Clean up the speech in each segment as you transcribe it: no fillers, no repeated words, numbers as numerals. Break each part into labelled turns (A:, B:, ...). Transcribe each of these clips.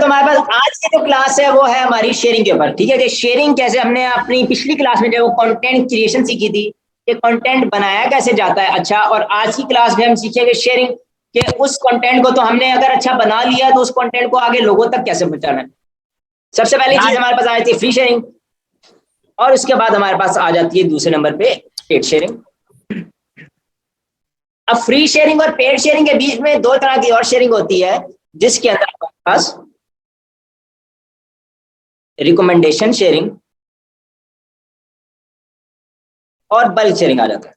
A: हमारे पास आज की जो क्लास है वो है हमारी शेयरिंग के ऊपर। ठीक है, कि शेयरिंग कैसे, हमने अपनी पिछली क्लास में जो कंटेंट क्रिएशन सीखी थी कि कंटेंट बनाया कैसे जाता है अच्छा, और आज की क्लास में हम सीखेंगे शेयरिंग के उस कंटेंट को तो हमने अगर अच्छा बना लिया तो उस कंटेंट को आगे लोगों तक कैसे पहुंचाना है। सबसे पहली चीज हमारे पास आ जाती है फ्री शेयरिंग, और उसके बाद हमारे पास आ जाती है दूसरे नंबर पे पेड शेयरिंग। अब फ्री शेयरिंग और पेड शेयरिंग के बीच में दो तरह की और शेयरिंग होती है, जिसके अंदर हमारे पास रिकमेंडेशन शेयरिंग और बल्क शेयरिंग आ जाता है।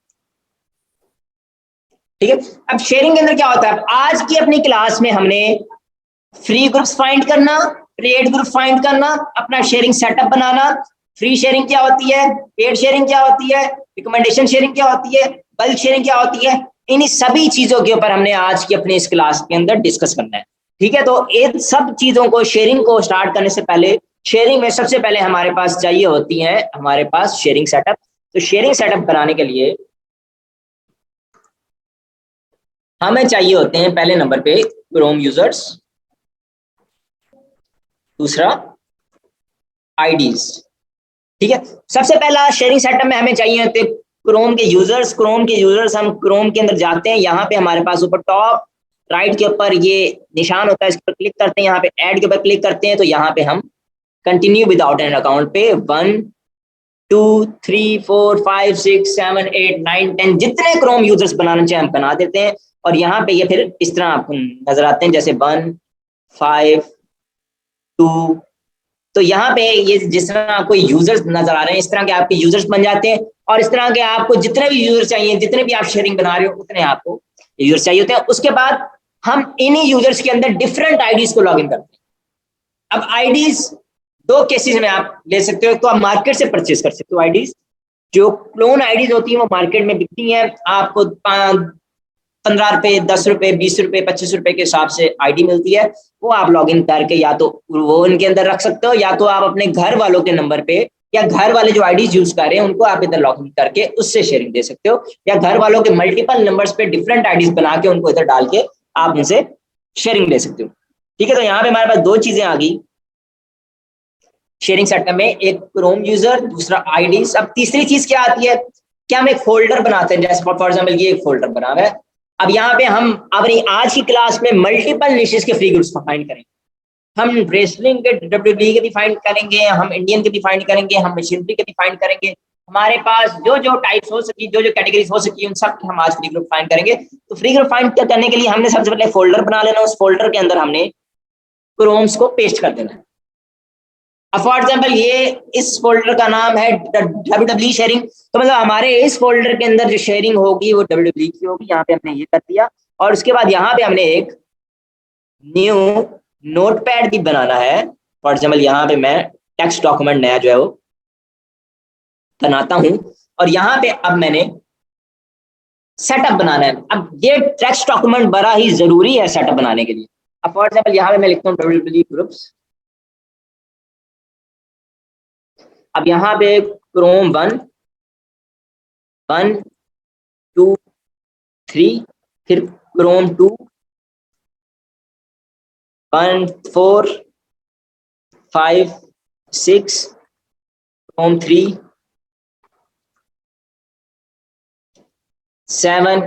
A: ठीक है, अब शेयरिंग के अंदर क्या होता है, आज की अपनी क्लास में हमने फ्री ग्रुप्स फाइंड करना, पेड ग्रुप फाइंड करना, अपना शेयरिंग सेटअप बनाना, फ्री शेयरिंग क्या होती है, पेड शेयरिंग क्या होती है, रिकमेंडेशन शेयरिंग क्या होती है, बल्क शेयरिंग क्या होती है, इन सभी चीजों के ऊपर हमने आज की अपनी इस क्लास के अंदर डिस्कस करना है। ठीक है, तो इन सब चीजों को, शेयरिंग को स्टार्ट करने से पहले, शेयरिंग में सबसे पहले हमारे पास चाहिए होती है हमारे पास शेयरिंग सेटअप। तो शेयरिंग सेटअप बनाने के लिए हमें चाहिए होते हैं पहले नंबर पे क्रोम यूजर्स, दूसरा आईडीज। ठीक है, सबसे पहला शेयरिंग सेटअप में हमें चाहिए होते क्रोम के यूजर्स। क्रोम के यूजर्स, हम क्रोम के अंदर जाते हैं, यहाँ पे हमारे पास ऊपर टॉप राइट के ऊपर ये निशान होता है, इस पर क्लिक करते हैं, यहाँ पे ऐड के ऊपर क्लिक करते हैं, तो यहाँ पे हम कंटिन्यू विदाउट एन अकाउंट पे 1 2 3 4 5 6 7 8 9 10 जितने क्रोम यूजर्स बनाना चाहे हम बना देते हैं, और यहाँ पे ये फिर इस तरह आपको नजर आते हैं जैसे 1 5 2। तो यहाँ पे ये जिस तरह आपको यूजर्स नजर आ रहे हैं, इस तरह के आपके यूजर्स बन जाते हैं, और इस तरह के आपको जितने भी यूजर चाहिए, जितने भी आप शेयरिंग बना रहे हो उतने आपको यूजर्स चाहिए होते हैं। उसके बाद हम इन्हीं यूजर्स के अंदर डिफरेंट आईडीज को लॉग इन करते हैं। अब आईडीज दो केसेस में आप ले सकते हो, तो आप मार्केट से परचेज कर सकते हो आईडीज। जो क्लोन आईडीज होती है वो मार्केट में बिकती हैं, आपको 15 रुपए, 10 रुपए, 20 रुपए, 25 रुपए के हिसाब से आईडी मिलती है। वो आप लॉग इन करके या तो वो उनके अंदर रख सकते हो, या तो आप अपने घर वालों के नंबर पे, या घर वाले जो आईडीज यूज कर रहे हैं उनको आप इधर लॉग इन करके उससे शेयरिंग दे सकते हो, या घर वालों के मल्टीपल नंबर्स पे डिफरेंट आईडीज बना के उनको इधर डाल के आप उनसे शेयरिंग दे सकते हो। ठीक है, तो यहाँ पे हमारे पास दो चीजें आ गई शेयरिंग सेटअप में, एक क्रोम यूजर, दूसरा आईडीज। अब तीसरी चीज क्या आती है, क्या हम एक फोल्डर बनाते हैं, जैसे फॉर एग्जाम्पल ये एक फोल्डर बना हुआ है। अब यहाँ पे हम अपनी आज की क्लास में मल्टीपल निशेस के फ्री ग्रुप्स फाइंड करेंगे। हम रेसलिंग के, डब्ल्यूडब्ल्यूई के भी फाइंड करेंगे, हम इंडियन के भी फाइंड करेंगे, हम मशीनरी के भी फाइंड करेंगे। हमारे पास जो जो टाइप्स हो सकी, जो जो कैटेगरीज हो सकी, उन सब हम आज फ्री ग्रुप फाइंड करेंगे। तो फ्री ग्रुप फाइंड करने के लिए हमने सबसे पहले फोल्डर बना लेना, उस फोल्डर के अंदर हमने क्रोम्स को पेस्ट कर देना है। अब फॉर एग्जाम्पल ये इस फोल्डर का नाम है डब्ल्यूडब्ल्यूई शेयरिंग, तो मतलब हमारे इस फोल्डर के अंदर जो शेयरिंग होगी वो डब्ल्यूडब्ल्यूई की होगी। यहाँ पे हमने ये कर दिया, और उसके बाद यहाँ पे हमने एक न्यू नोटपैड भी बनाना है। फॉर एग्जाम्पल यहाँ पे मैं टेक्स्ट डॉक्यूमेंट नया जो है वो बनाता हूं, और यहाँ पे अब मैंने सेटअप बनाना है। अब ये टेक्स्ट डॉक्यूमेंट बड़ा ही जरूरी है सेटअप बनाने के लिए। अब फॉर एग्जाम्पल यहाँ पे मैं लिखता हूँ डब्ल्यूडब्ल्यूई ग्रुप्स। अब यहाँ पे क्रोम 1 1 2 3, फिर क्रोम 2 1 4 5 6, क्रोम 3 7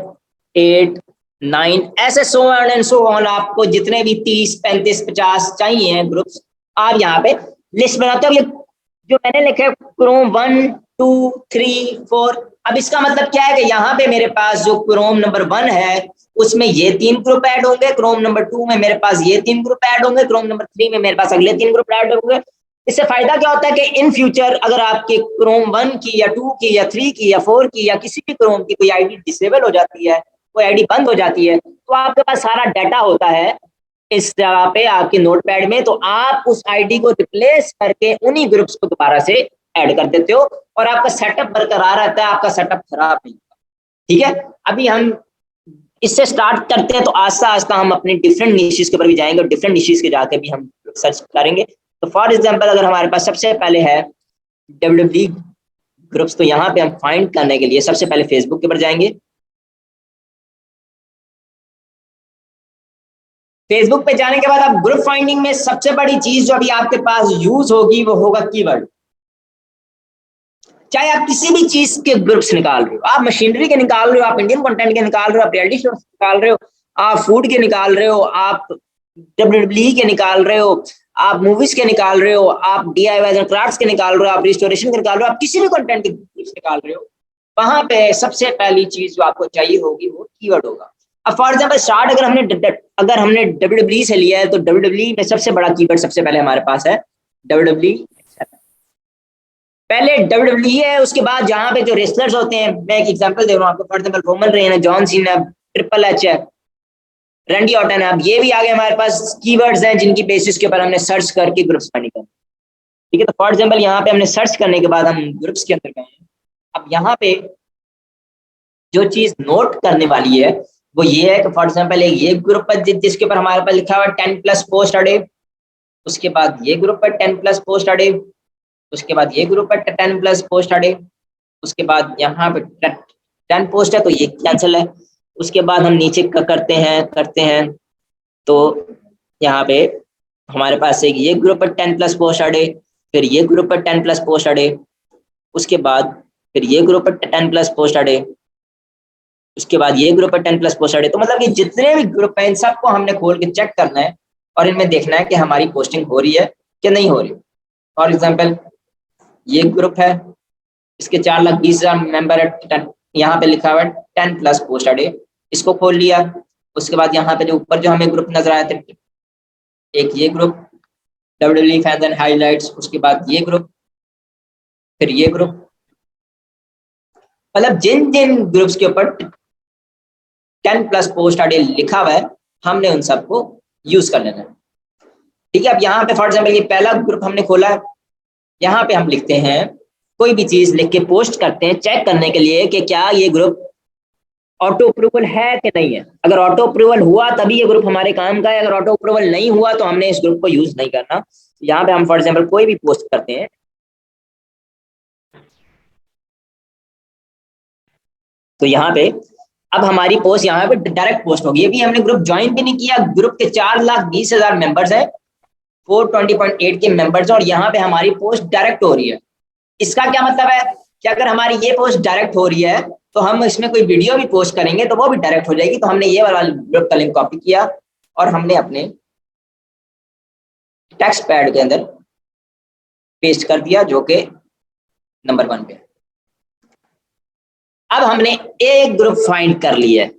A: 8 9, ऐसे so on and so on. आपको जितने भी 30 35 50 चाहिए ग्रुप्स, आप यहाँ पे लिस्ट बनाते हो। जो मैंने लिखा है क्रोम 1 2 3 4, अब इसका मतलब क्या है कि यहाँ पे मेरे पास जो क्रोम नंबर 1 है उसमें ये 3 ग्रुप ऐड होंगे, क्रोम नंबर 2 में मेरे पास ये 3 ग्रुप ऐड होंगे, क्रोम नंबर 3 में मेरे पास अगले 3 ग्रुप ऐड होंगे। इससे फायदा क्या होता है कि इन फ्यूचर अगर आपके क्रोम 1 की या 2 की या 3 की या 4 की या किसी भी क्रोम की कोई आईडी डिसेबल हो जाती है, कोई आईडी बंद हो जाती है, तो आपके पास सारा डाटा होता है इस जगह पे आपके नोटपैड में, तो आप उस आईडी को रिप्लेस करके उन्हीं ग्रुप्स को दोबारा से ऐड कर देते हो, और आपका सेटअप बरकरार रहता है, आपका सेटअप खराब नहीं होगा। ठीक है, अभी हम इससे स्टार्ट करते हैं, तो आस्ता आस्ता हम अपने डिफरेंट निशेस के ऊपर भी जाएंगे, और डिफरेंट निशेस के जाके भी हम सर्च करेंगे। तो फॉर एग्जांपल अगर हमारे पास सबसे पहले है डब्ल्यूडब्ल्यूई ग्रुप्स, तो यहाँ पे हम फाइंड करने के लिए सबसे पहले फेसबुक के ऊपर जाएंगे। फेसबुक पे जाने के बाद आप ग्रुप फाइंडिंग में सबसे बड़ी चीज जो अभी आपके पास यूज होगी वो होगा कीवर्ड। चाहे आप किसी भी चीज के ग्रुप्स निकाल रहे हो, आप मशीनरी के निकाल रहे हो, आप इंडियन कंटेंट के निकाल रहे हो, आप रियलिटी शो निकाल रहे हो, आप फूड के निकाल रहे हो, आप डब्ल्यूडब्ल्यूई के निकाल रहे हो, आप मूवीज के निकाल रहे हो, आप डीआईवाई एंड क्राफ्ट्स के निकाल रहे हो, आप रिस्टोरेशन के निकाल रहे हो, आप किसी भी कंटेंट के ग्रुप्स निकाल रहे हो, वहां पे सबसे पहली चीज जो आपको चाहिए होगी वो कीवर्ड होगा। अब फॉर एग्जाम्पल स्टार्ट अगर हमने डब्ल्यूडब्ल्यूई से लिया है तो डब्ल्यूडब्ल्यूई में सबसे बड़ा कीवर्ड सबसे पहले हमारे पास है डब्ल्यूडब्ल्यूई। पहले डब्ल्यूडब्ल्यूई है, उसके बाद जहां पे जो रेसलर्स होते हैं, मैं एक एग्जांपल दे रहा हूँ आपको, फॉर एग्जांपल रोमन रेन है, जॉन सीना है, ट्रिपल एच है, रैंडी ऑर्टन है। अब ये भी आगे हमारे पास कीवर्ड्स हैं जिनकी बेसिस के ऊपर हमने सर्च करके ग्रुप्स फाइंड करना। ठीक है, तो फॉर एग्जांपल यहाँ पे हमने सर्च करने के बाद हम ग्रुप्स के अंदर गए हैं। अब यहाँ पे जो चीज नोट करने वाली है वो ये है कि फॉर एग्जांपल एक ये ग्रुप है जिसके ऊपर हमारे पास लिखा हुआ है 10+ पोस्ट अ डे, उसके बाद ये ग्रुप है 10+ पोस्ट अ डे, उसके बाद ये ग्रुप है 10+ पोस्ट अ डे, उसके बाद यहाँ पे 10 पोस्ट है तो ये कैंसिल है। उसके बाद हम नीचे करते हैं तो यहाँ पे हमारे पास एक ये ग्रुप है 10+ पोस्ट अ डे, फिर ये ग्रुप है 10+ पोस्ट अ डे, उसके बाद फिर ये ग्रुप है 10+ पोस्ट अ डे, उसके बाद ये ग्रुप है 10+ पोस्ट अ डे। तो मतलब कि जितने भी ग्रुप हैं इन सबको हमने खोल के चेक करना है और इनमें देखना है कि हमारी पोस्टिंग हो रही है कि नहीं हो रही। फॉर एग्जाम्पल ये ग्रुप है, इसके 4,20,000 मेंबर है, यहाँ पे लिखा हुआ है 10+ पोस्ट अ डे, इसको खोल लिया। उसके बाद यहाँ पे जो ऊपर जो हमें ग्रुप नजर आए थे, एक ये group WWE fans and highlights, उसके बाद ये ग्रुप, फिर ये ग्रुप, मतलब जिन जिन ग्रुप्स के ऊपर 10+ पोस्ट अ डे लिखा हुआ है हमने उन सबको यूज कर लेना है। ठीक है, अब यहाँ पे फॉर एग्जाम्पल ये पहला ग्रुप हमने खोला है, यहाँ पे हम लिखते हैं कोई भी चीज लिख के पोस्ट करते हैं चेक करने के लिए कि क्या ये ग्रुप ऑटो अप्रूवल है कि नहीं है। अगर ऑटो अप्रूवल हुआ तभी ये ग्रुप हमारे काम का है, अगर ऑटो अप्रूवल नहीं हुआ तो हमने इस ग्रुप को यूज नहीं करना। यहाँ पे हम फॉर एग्जाम्पल कोई भी पोस्ट करते हैं, तो यहाँ पे अब हमारी पोस्ट यहाँ पे डायरेक्ट पोस्ट होगी। अभी हमने ग्रुप ज्वाइन भी नहीं किया, ग्रुप के 4,20,000 मेंबर्स है, 420.8 के मेंबर्स और यहाँ पे हमारी पोस्ट डायरेक्ट हो रही है। इसका क्या मतलब है कि अगर हमारी ये पोस्ट डायरेक्ट हो रही है तो हम इसमें कोई वीडियो भी पोस्ट करेंगे तो वो भी डायरेक्ट हो जाएगी। तो हमने ये वाला ग्रुप का लिंक कॉपी किया और हमने अपने टेक्स्ट पैड के अंदर पेस्ट कर दिया जो कि नंबर 1 पे। अब हमने एक ग्रुप फाइंड कर लिया है।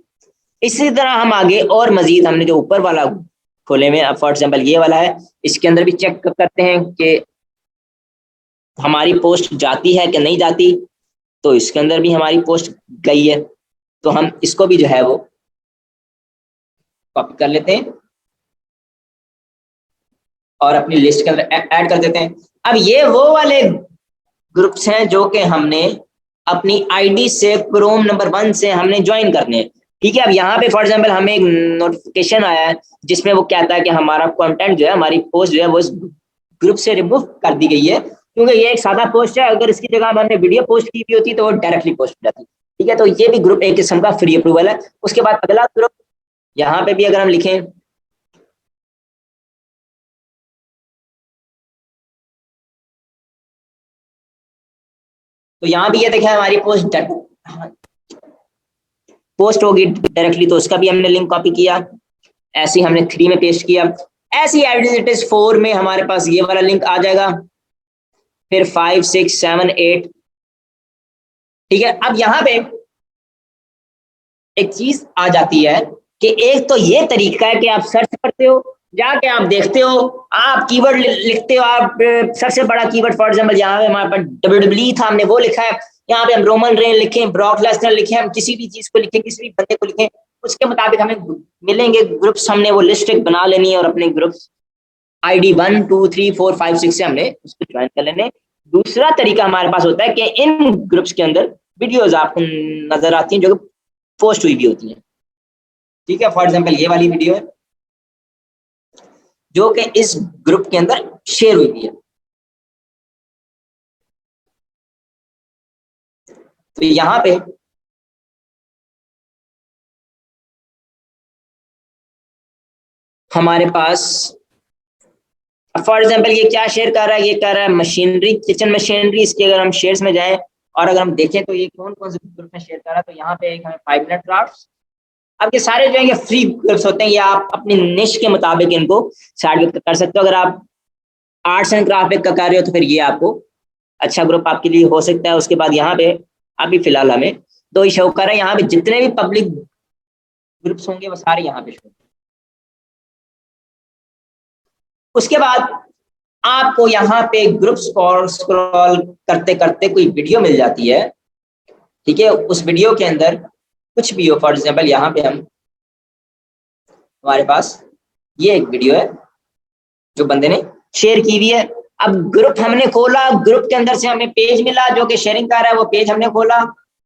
A: इसी तरह हम आगे और मजीद हमने जो ऊपर वाला खोले में, अब फॉर एग्जाम्पल ये वाला है, इसके अंदर भी चेक करते हैं कि हमारी पोस्ट जाती है कि नहीं जाती। तो इसके अंदर भी हमारी पोस्ट गई है, तो हम इसको भी जो है वो कॉपी कर लेते हैं और अपनी लिस्ट के अंदर ऐड कर देते हैं। अब ये वो वाले ग्रुप्स हैं जो कि हमने अपनी आईडी से क्रोम नंबर 1 से हमने ज्वाइन करने हैं। ठीक है, अब यहाँ पे फॉर एग्जांपल हमें एक नोटिफिकेशन आया है जिसमें वो कहता है कि हमारा कंटेंट जो है, हमारी पोस्ट जो है वो इस ग्रुप से रिमूव कर दी गई है, क्योंकि ये एक सादा पोस्ट है। अगर इसकी जगह हमने वीडियो पोस्ट की भी होती तो वो डायरेक्टली पोस्ट हो जाती। ठीक है, तो ये भी ग्रुप एक किस्म का फ्री अप्रूवल है। उसके बाद अगला ग्रुप, यहाँ पे भी अगर हम लिखें तो यहाँ भी ये देखें हमारी पोस्ट होगी डायरेक्टली, तो उसका भी हमने लिंक कॉपी किया, ऐसे ही हमने 3 में पेस्ट किया। ऐसी एज इट इज 4 में हमारे पास ये वाला लिंक आ जाएगा, फिर 5, 6, 7, 8। ठीक है, अब यहाँ पे एक चीज आ जाती है कि एक तो ये तरीका है कि आप सर्च करते हो, जाके आप देखते हो, आप कीवर्ड लिखते हो, आप सबसे बड़ा कीवर्ड फॉर एग्जांपल यहाँ पे हमारे पास डब्ल्यूडब्ल्यूई था, हमने वो लिखा है। यहाँ पे हम रोमन रेन लिखें, ब्रॉक लेसनर लिखें, हम किसी भी चीज को लिखें, किसी भी बंदे को लिखें, उसके मुताबिक हमें मिलेंगे ग्रुप्स। हमने वो लिस्ट एक बना लेनी है और अपने ग्रुप्स आईडी 1, 2, 3, 4, 5, 6 से हमने उसको ज्वाइन कर लेने। दूसरा तरीका हमारे पास होता है कि इन ग्रुप्स के अंदर वीडियोज आपको नजर आती हैं जो पोस्ट हुई भी होती हैं। ठीक है, फॉर एग्जांपल ये वाली वीडियो है जो कि इस ग्रुप के अंदर शेयर हुई भी है। तो यहाँ पे हमारे पास फॉर एग्जांपल ये क्या शेयर कर रहा है, ये कर रहा है मशीनरी, किचन मशीनरी। इसके अगर हम शेयर्स में जाएं और अगर हम देखें तो ये कौन कौन से ग्रुप में शेयर कर रहा है, तो यहाँ पे एक हमें 5 मिनट क्राफ्ट। अब ये सारे जो है ये फ्री ग्रुप्स होते हैं, या आप अपनी निश के मुताबिक इनको साइड कर सकते हो। अगर आप आर्ट्स एंड क्राफ्ट का कर रहे हो तो फिर ये आपको अच्छा ग्रुप आपके लिए हो सकता है। उसके बाद यहाँ पे अभी फिलहाल हमें 2 ही शो कर रहे हैं, यहाँ पे जितने भी पब्लिक ग्रुप्स होंगे वो सारे यहाँ पे शो। उसके बाद आपको यहाँ पे ग्रुप्स पर स्क्रॉल करते करते कोई वीडियो मिल जाती है, ठीक है। उस वीडियो के अंदर कुछ भी हो, फॉर एग्जांपल यहाँ पे हमारे पास ये एक वीडियो है जो बंदे ने शेयर की हुई है। अब ग्रुप हमने खोला, ग्रुप के अंदर से हमें पेज मिला जो कि शेयरिंग कर रहा है, वो पेज हमने खोला।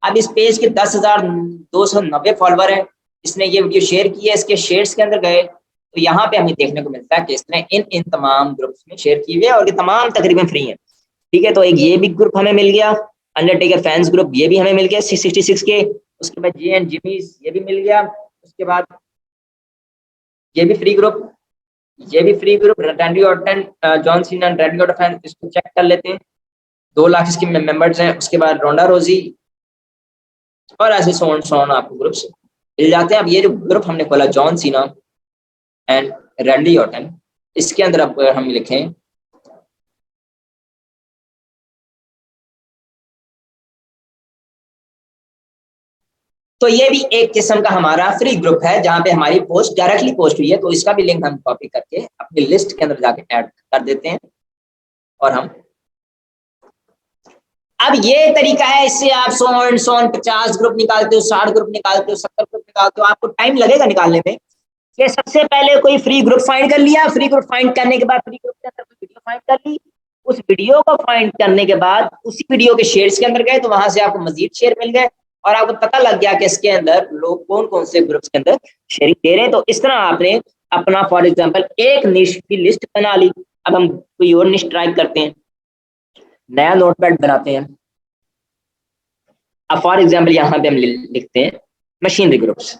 A: अब इस पेज के 10,290 फॉलोवर है, इसने ये वीडियो शेयर की है। इसके शेयर्स के अंदर गए तो यहाँ पे हमें देखने को मिलता है कि इसने इन तमाम ग्रुप्स में शेयर की हुई है और ये तमाम तकरीबन फ्री है, ठीक है। तो एक ये भी ग्रुप हमें मिल गया, अंडरटेकर फैंस ग्रुप, ये भी हमें मिल गया 66 के। उसके बाद जे एंड जिमीज, ये भी मिल गया। उसके बाद ये भी फ्री ग्रुप, ये भी free group, Randy Orton, John Cena, Randy Orton fan, इसको चेक कर लेते हैं। 2 लाख इसके मेंबर्स हैं। उसके बाद रोंडा रोजी और ऐसे सोन आपको ग्रुप्स मिल जाते हैं। अब ये जो ग्रुप हमने खोला John Cena and Randy Orton, इसके अंदर अब हम लिखें तो ये भी एक किस्म का हमारा फ्री ग्रुप है जहां पे हमारी पोस्ट डायरेक्टली पोस्ट हुई है। तो इसका भी लिंक हम कॉपी करके अपनी लिस्ट के अंदर जाके ऐड कर देते हैं और हम अब ये तरीका है, इससे आप 100 ग्रुप निकालते हो, 60 ग्रुप निकालते हो, 70 ग्रुप निकालते हो, आपको टाइम लगेगा निकालने में। ये सबसे पहले कोई फ्री ग्रुप फाइंड कर लिया, फ्री ग्रुप फाइंड करने के बाद फ्री ग्रुप के अंदर कोई वीडियो फाइंड कर ली, उस वीडियो को फाइंड करने के बाद उसी वीडियो के शेयर्स के अंदर गए तो वहां से आपको मजीद शेयर मिल गए और आपको पता लग गया कि इसके अंदर लोग कौन कौन से ग्रुप्स के अंदर शेयरिंग दे रहे हैं। तो इस तरह आपने अपना फॉर एग्जांपल एक निश की लिस्ट बना ली। अब हम कोई और निश ट्राई करते हैं, नया नोटपैड बनाते हैं। अब फॉर एग्जांपल यहाँ पे हम लिखते हैं मशीनरी ग्रुप्स।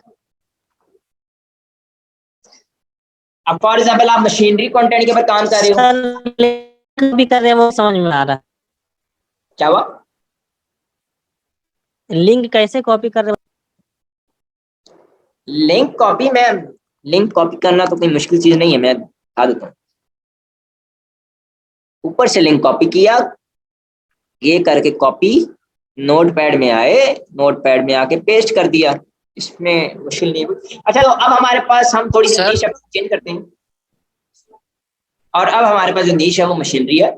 A: अब फॉर एग्जांपल आप मशीनरी कंटेंट के ऊपर काम कर रहे हो,
B: भी कर रहे हैं, वो समझ में आ रहा है।
A: क्या हुआ?
B: लिंक कैसे कॉपी कर रहे हो?
A: लिंक कॉपी करना तो कोई मुश्किल चीज नहीं है, मैं बता देता हूँ। ऊपर से लिंक कॉपी किया, ये करके कॉपी नोटपैड में आए, नोटपैड में आके पेस्ट कर दिया, इसमें मुश्किल नहीं हुई। अच्छा, तो अब हमारे पास हम थोड़ी सी नीश चेंज करते हैं और अब हमारे पास जो नीश है वो मशीनरी है।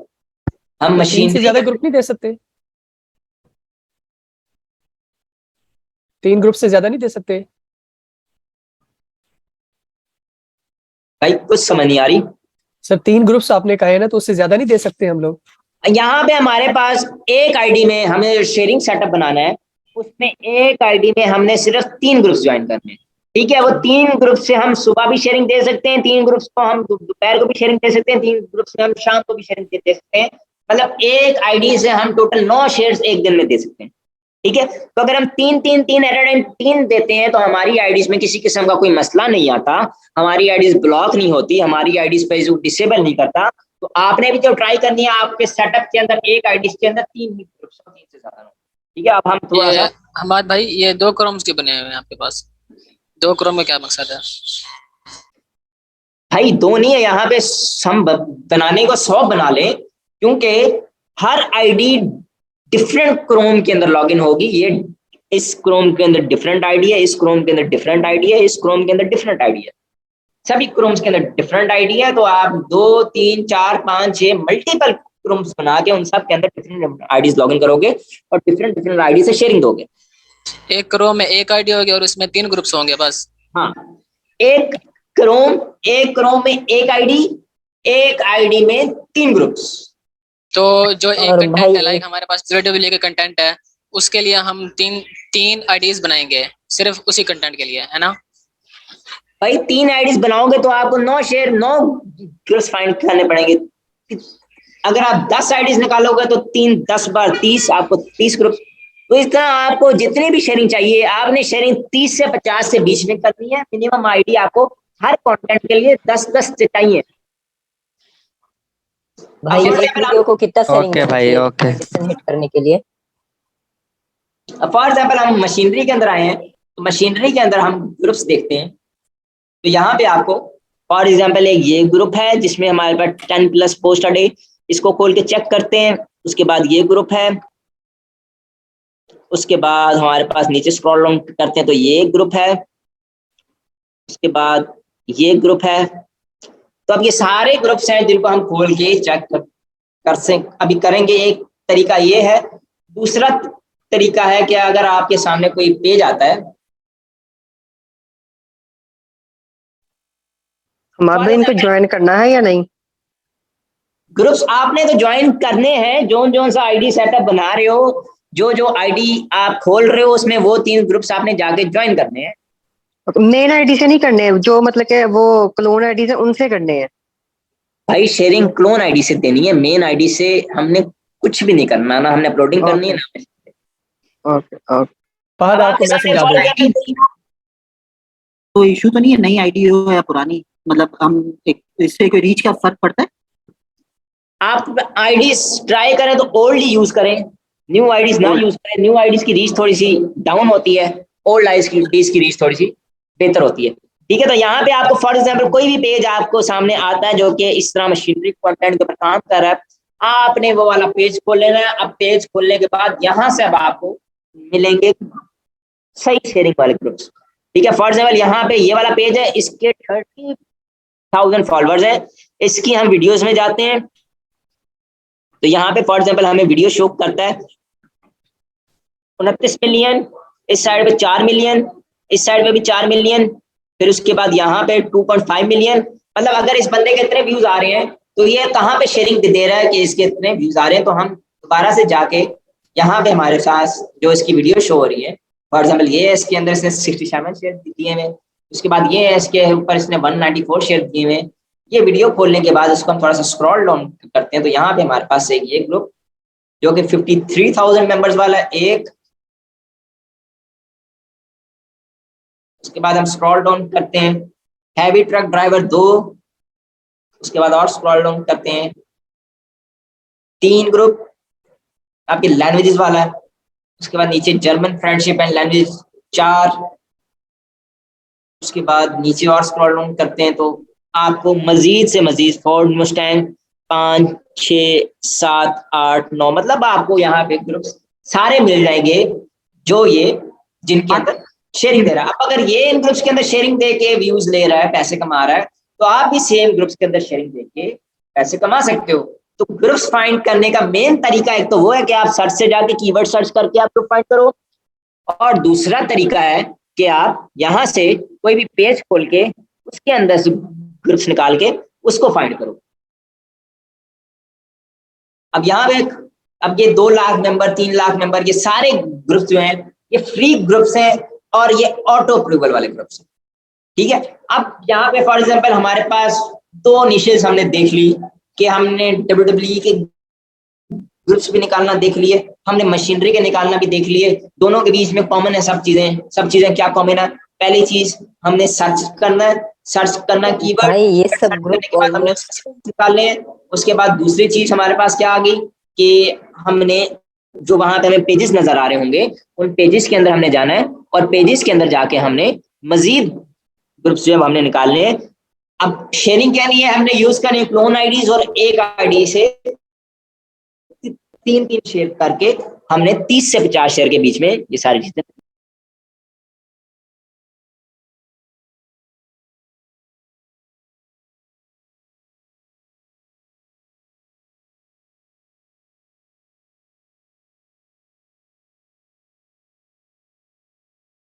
A: हम मशीनरी
C: से ज्यादा ग्रुप नहीं दे सकते, 3 ग्रुप से ज्यादा नहीं दे सकते
A: भाई, कुछ समझ नहीं आ रही
C: सर। 3 ग्रुप्स आपने कहे ना, तो उससे ज्यादा नहीं दे सकते हम लोग।
A: यहाँ पे हमारे पास एक आईडी में हमें शेयरिंग सेटअप बनाना है, उसमें एक आईडी में हमने सिर्फ 3 ग्रुप्स ज्वाइन करने हैं, ठीक है। वो 3 ग्रुप से हम सुबह भी शेयरिंग दे सकते हैं, 3 ग्रुप्स को हम दोपहर को भी शेयरिंग दे सकते हैं, 3 ग्रुप से हम शाम को भी शेयरिंग दे सकते हैं। मतलब एक आईडी से हम टोटल 9 शेयर्स एक दिन में दे सकते हैं, ठीक है। तो अगर हम 3 एट अ टाइम 3 देते हैं तो हमारी आईडीज में किसी किस्म का कोई मसला नहीं आता, हमारी आईडीज ब्लॉक नहीं होती, हमारी आईडीज पे जो डिसेबल नहीं करता। तो आपने भी जो ट्राई करनी है, आपके सेटअप के अंदर एक आईडी के अंदर 3 ही ग्रुप्स हो, 3 से ज्यादा नहीं, ठीक है। अब हम थोड़ा सा
D: हमारे भाई ये 2 क्रोम्स के बने हुए हैं आपके पास, 2 क्रोम में क्या मकसद है?
A: भाई 2 नहीं है, यहाँ पे हम बनाने को 100 बना लें, क्योंकि हर आईडी डिफरेंट क्रोम के अंदर लॉगिन होगी। ये इस क्रोम के अंदर डिफरेंट आईडी है, इस क्रोम के अंदर डिफरेंट आईडी है, इस क्रोम के अंदर डिफरेंट आईडी है, सभी क्रोम्स के अंदर डिफरेंट आईडी है। तो आप 2 3 4 5 6 मल्टीपल क्रोम्स बना के उन सब के अंदर डिफरेंट आईडीज लॉगिन करोगे और डिफरेंट आईडी से शेयरिंग दोगे।
D: एक क्रोम में एक आईडी होगी और उसमें 3 ग्रुप्स होंगे बस।
A: हाँ, एक क्रोम में एक आईडी में 3 ग्रुप्स।
D: तो जो एक कंटेंट है, लाइक हमारे पास वीडियो के कंटेंट है, उसके लिए हम तीन आईडीज बनाएंगे सिर्फ उसी कंटेंट के लिए, है ना
A: भाई? 3 आईडीज बनाओगे तो आपको 9 ग्रुप्स फाइंड करने पड़ेंगे। अगर आप 10 आईडीज निकालोगे तो 3 10 बार 30, आपको 30 ग्रुप। तो इस तरह आपको जितनी भी शेयरिंग चाहिए, आपने शेयरिंग 30 से 50 से बीच में करनी है। मिनिमम आईडी आपको हर कंटेंट के लिए 10-10 चाहिए।
E: भाई
A: अब
E: एक वीडियो को कितना शेयरिंग
F: ओके
E: देना
F: भाई,
E: चाहिए
F: ओके।
E: कंडीशन हिट करने के लिए?
A: फॉर एग्जाम्पल हम मशीनरी के अंदर आए हैं, तो मशीनरी के अंदर हम ग्रुप्स देखते हैं। तो यहाँ पे आपको फॉर एग्जाम्पल एक ये ग्रुप है जिसमें हमारे पास 10+ पोस्ट अ डे, इसको खोल के चेक करते हैं। उसके बाद ये ग्रुप है, उसके बाद हमारे पास नीचे स्क्रॉल डाउन करते हैं तो ये ग्रुप है, उसके बाद ये ग्रुप है। तो अब ये सारे ग्रुप्स हैं जिनको हम खोल के चेक कर से अभी करेंगे। एक तरीका ये है। दूसरा तरीका है कि अगर आपके सामने कोई पेज आता है,
G: हमारे इनको ज्वाइन करना है या नहीं?
A: ग्रुप्स आपने तो ज्वाइन करने हैं। जो सा आईडी सेटअप बना रहे हो, जो आईडी आप खोल रहे हो, उसमें वो 3 ग्रुप्स आपने जाके ज्वाइन करने हैं।
G: मेन आईडी से नहीं करने हैं, जो मतलब कि वो क्लोन आईडी से उनसे करने हैं।
A: भाई शेयरिंग क्लोन आईडी से देनी है, मेन आईडी से हमने कुछ भी नहीं करना, ना हमने अपलोडिंग करनी है ना।
G: Okay okay.
C: फहद आपको मैं समझा दूंगा।
H: तो इशू तो नहीं है नई आईडी हो या पुरानी, मतलब हम एक इससे कोई रीच का फर्क पड़ता है?
A: आप आईडीज ट्राई करें तो ओल्ड ही यूज करें, न्यू आईडीज ना यूज करें। न्यू आईडीज की रीच थोड़ी सी डाउन होती है, ओल्ड आईडीज की रीच थोड़ी सी बेहतर होती है। ठीक है, तो यहाँ पे आपको फॉर एग्जाम्पल कोई भी पेज आपको सामने आता है जो कि इस तरह मशीनरी कंटेंट के ऊपर काम कर रहा है, आपने वो वाला पेज खोल लेना है। अब पेज खोलने के बाद यहाँ से अब आपको मिलेंगे सही शेयरिंग वाले ग्रुप्स। ठीक है, फॉर एग्जाम्पल यहाँ पे ये वाला पेज है, इसके 30,000 फॉलोअर्स है। इसकी हम वीडियोस में जाते हैं तो यहाँ पे फॉर एग्जाम्पल हमें वीडियो शो करता है 29 मिलियन, इस साइड पे 4 मिलियन, इस साइड पे भी 4 मिलियन, फिर उसके बाद यहाँ पे 2.5 मिलियन। मतलब अगर इस बंदे के इतने व्यूज आ रहे हैं तो ये कहाँ पे शेयरिंग दे रहा है कि इसके इतने व्यूज आ रहे हैं। तो हम दोबारा से जाके यहाँ पे हमारे साथ जो इसकी वीडियो शो हो रही है, फॉर एग्जाम्पल ये है, इसके अंदर इसने 67 शेयर दिए हुए, उसके बाद ये है, इसके ऊपर इसने 194 शेयर दिए हुए। ये वीडियो खोलने के बाद उसको हम थोड़ा सा स्क्रॉल डाउन करते हैं तो यहाँ पे हमारे पास एक ये ग्रुप जो कि 53,000 मेंबर्स वाला है एक। उसके बाद हम स्क्रॉल डाउन करते हैं, हैवी ट्रक ड्राइवर 2, उसके बाद और स्क्रॉल डाउन करते हैं 3 ग्रुप आपके लैंग्वेजेस वाला है। उसके बाद नीचे जर्मन फ्रेंडशिप एंड लैंग्वेज 4। उसके बाद नीचे और स्क्रॉल डाउन करते हैं तो आपको मजीद से मजीद फोर्ड मुस्टैंग 5, 6, 7, 8, 9 मतलब आपको यहाँ पे ग्रुप्स सारे मिल जाएंगे जो ये जिनके अंदर शेयरिंग दे रहा है। अब अगर ये इन ग्रुप्स के अंदर शेयरिंग दे के व्यूज ले रहा है, पैसे कमा रहा है, तो आप भी सेम ग्रुप्स के अंदर शेयरिंग दे के पैसे कमा सकते हो। तो ग्रुप्स फाइंड करने का मेन तरीका एक तो वो है कि आप सर्च से जाके कीवर्ड सर्च करके आप ग्रुप फाइंड करो, और दूसरा तरीका है कि आप यहाँ से कोई भी पेज खोल के उसके अंदर से ग्रुप्स निकाल के उसको फाइंड करो। अब यहाँ पे अब ये 2 लाख मेंबर, 3 लाख मेंबर, ये सारे ग्रुप्स जो हैं ये फ्री ग्रुप्स हैं और ये ऑटो अप्रूवल वाले ग्रुप्स हैं। ठीक है, अब यहाँ पे फॉर एग्जांपल हमारे पास 2 निशेस हमने देख ली कि हमने WWE के ग्रुप्स भी निकालना देख लिए, हमने मशीनरी के निकालना भी देख लिए। दोनों के बीच में कॉमन है सब चीजें क्या कॉमन है? पहली चीज हमने सर्च करना कीवर्ड,
E: भाई ये सब ग्रुप
A: के बाद हमने निकालने हैं। उसके बाद दूसरी चीज हमारे पास क्या आ गई कि हमने जो वहां पे हमें पेजेस नजर आ रहे होंगे उन पेजेस के अंदर हमने जाना है और पेजेस के अंदर जाके हमने मजीद ग्रुप्स जो हमने निकालने हैं। अब शेयरिंग क्या नहीं है, हमने यूज करनी है क्लोन आईडीज और एक आईडी से 3 शेयर करके हमने 30 से 50 शेयर के बीच में ये सारी चीजें